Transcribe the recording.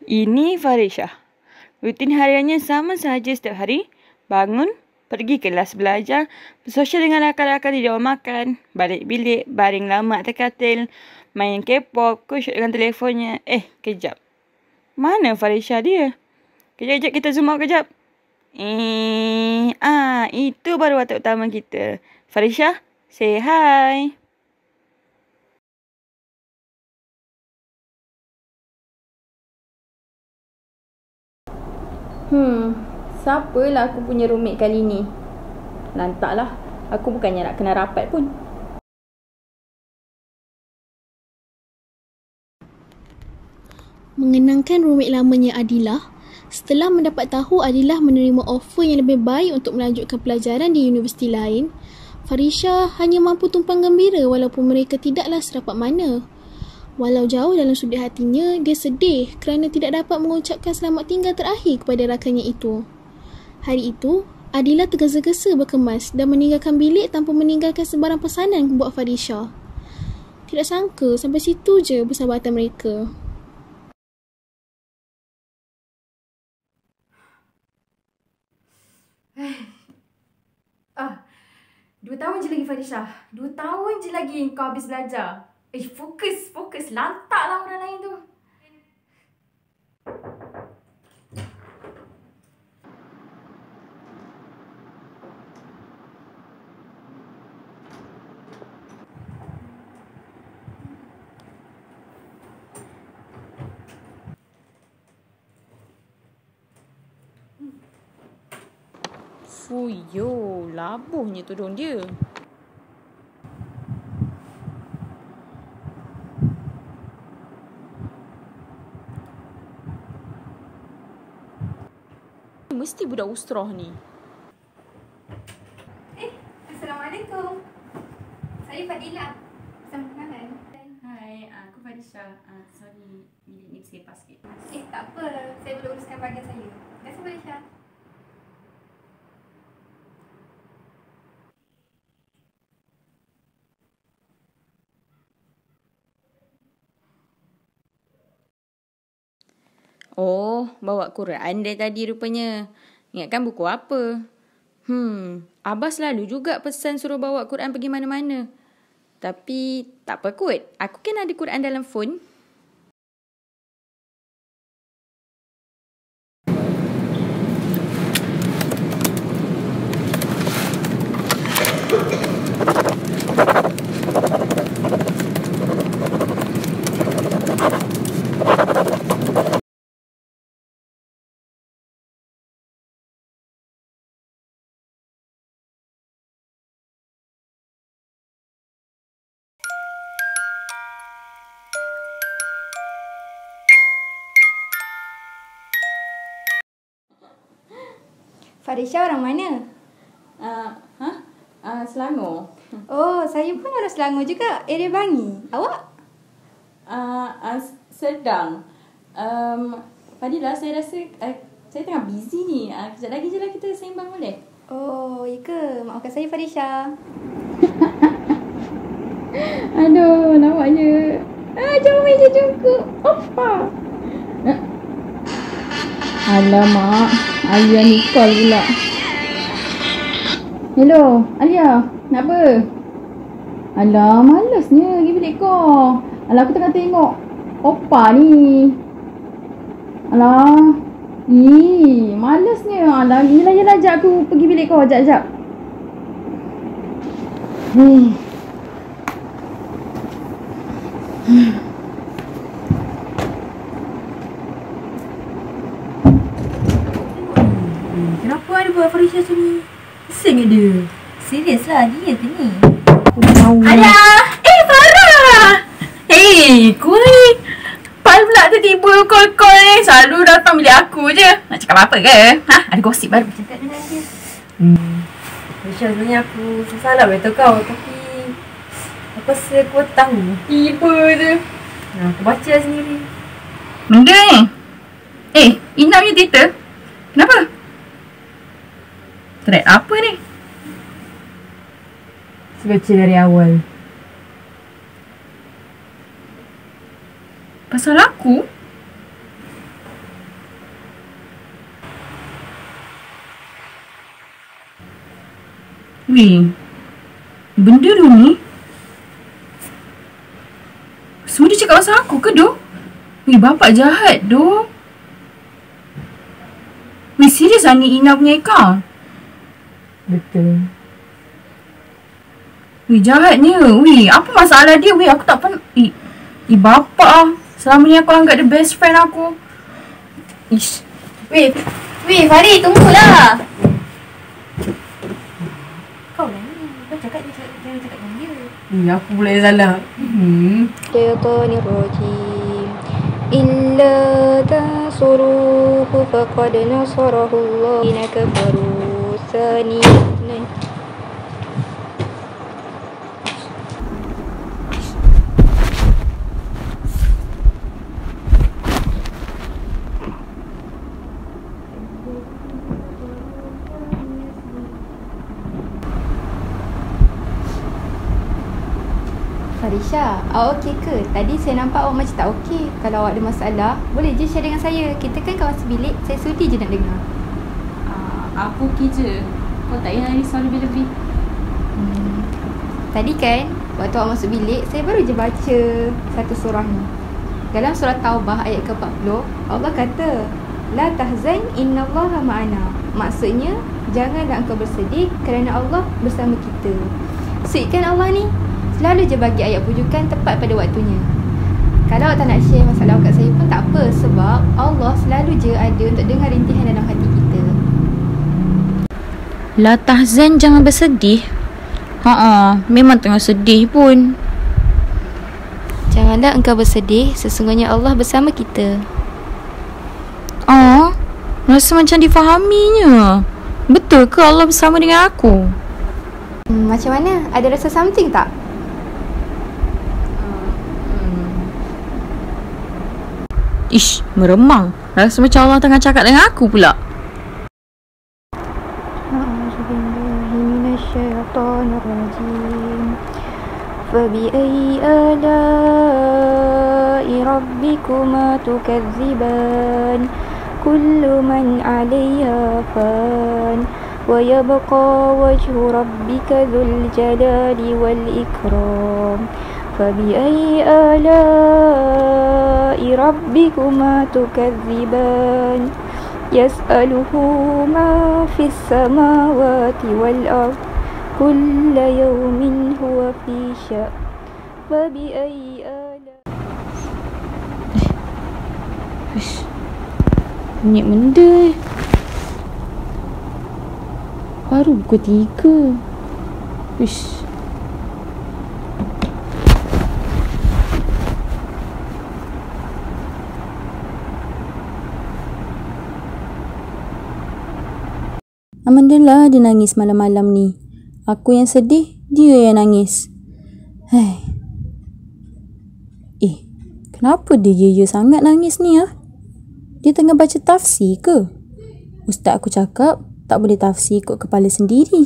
Ini Farisha. Rutin hariannya sama sahaja setiap hari. Bangun, pergi kelas belajar, bersosial dengan rakan-rakan di ruang makan, balik bilik, baring lama atas katil, main K-pop, kusyuk dengan telefonnya. Kejap. Mana Farisha dia? Kejap-kejap kita zoom out kejap. Itu baru watak utama kita. Farisha, say hi. Siapalah aku punya roommate kali ni? Lantaklah, aku bukannya nak kena rapat pun. Mengenangkan roommate lamanya Adilah, setelah mendapat tahu Adilah menerima offer yang lebih baik untuk melanjutkan pelajaran di universiti lain, Farisha hanya mampu tumpang gembira walaupun mereka tidaklah serapat mana. Walau jauh dalam sudut hatinya, dia sedih kerana tidak dapat mengucapkan selamat tinggal terakhir kepada rakannya itu. Hari itu, Adilah tergesa-gesa berkemas dan meninggalkan bilik tanpa meninggalkan sebarang pesanan buat Farisha. Tidak sangka sampai situ je persahabatan mereka. Dua tahun je lagi Farisha. 2 tahun je lagi kau habis belajar. Fokus. Lantaklah orang lain tu. Fuyo, labuhnya tudung dia. Mesti budak ustroh ni. Assalamualaikum. Saya Fadilah. Sama kenalan. Hai, aku Farisha. Sorry, bilik ni tersepas sikit. Tak apa. Saya boleh uruskan bahagian saya. Terima kasih Fadilah. Oh, bawa Quran dia tadi rupanya. Ingatkan buku apa? Abah selalu juga pesan suruh bawa Quran pergi mana-mana. Tapi tak apa kot. Aku kan ada Quran dalam phone. Farisha orang mana? Selangor. Oh, saya pun orang Selangor juga. Area Bangi. Awak? Sedang. Fadilah, saya rasa saya tengah busy ni. Kejap lagi je lah kita sembang boleh? Oh, ya ke? Maafkan saya Farisha. Aduh, nampaknya. Jangan meja jungkuk. Apa? Alamak, Alia ni call pula. Hello, Alia. Nak apa? Alah, malasnya pergi bilik kau. Alah, aku tengah tengok Oppa ni. Alah. Malasnya. Alah, yelah ajak aku pergi bilik kau. Sekejap. Kenapa ada buat Farisha macam ni? Pusing dia. Serius lah dia tu ni. Aku tahu. Farah! Kau ni Pal pula tiba-tiba call-call ni. Selalu datang bilik aku je. Nak cakap apa ke? Ada gosip baru cakap dengan dia. Farisha, sebenarnya aku salah betul kau. Tapi aku rasa aku tahu. Tiba je. Aku baca sendiri. Benda ni? Ina punya Twitter? Kenapa? Thread apa ni? Baca dari awal. Pasal aku? Weh, benda tu ni semua dia cakap pasal aku ke doh? Weh, bapak jahat doh. Weh, serius lah ni Ina punya account? Betul. Weh, jahatnya. Weh, apa masalah dia? Weh, aku tak pernah. Bapak lah. Selama ni aku anggap dia best friend aku. Ish. Weh, Fari, tunggulah. Kau lah ni. Kau cakap dia cakap dengan dia. Aku pula yang salah. Syaitanir rajim. Illa tansuruhu faqad nasarahu Allah. Ina kafaru sani. Farisha, awak okey ke? Tadi saya nampak awak macam tak okey. Kalau awak ada masalah, boleh je share dengan saya. Kita kan kawan sebilik, saya sudi je nak dengar. Aku okey je. Kau tak payah risau lebih-lebih. Tadi kan, waktu awak masuk bilik, saya baru je baca satu surah ni. Dalam surah Taubah ayat ke-40, Allah kata, La tahzan innallaha ma'ana. Maksudnya, janganlah engkau bersedih kerana Allah bersama kita. Sweet kan Allah ni? Selalu je bagi ayat pujukan tepat pada waktunya. Kalau awak tak nak share masalah awak kat saya pun tak apa. Sebab Allah selalu je ada untuk dengar rintihan dalam hati kita. La tahzan, jangan bersedih. Memang tengah sedih pun. Janganlah engkau bersedih, sesungguhnya Allah bersama kita. Rasa macam difahaminya. Betul ke Allah bersama dengan aku? Macam mana? Ada rasa something tak? Ish, meremang. Rasa macam Allah tengah cakap dengan aku pula. فبأي آلاء ربكما تكذبان كل من عليها فان ويبقى وجه ربك ذو الجلال والإكرام فبأي آلاء ربكما تكذبان يسأله ما في السماوات والأرض كل يوم هو في شأن فبأي آلاء Banyak benda. Baru pukul 3. Ish. Alhamdulillah dia nangis malam-malam ni. Aku yang sedih, dia yang nangis. Kenapa dia ya sangat nangis ni ah? Dia tengah baca tafsir ke? Ustaz aku cakap tak boleh tafsir ikut kepala sendiri.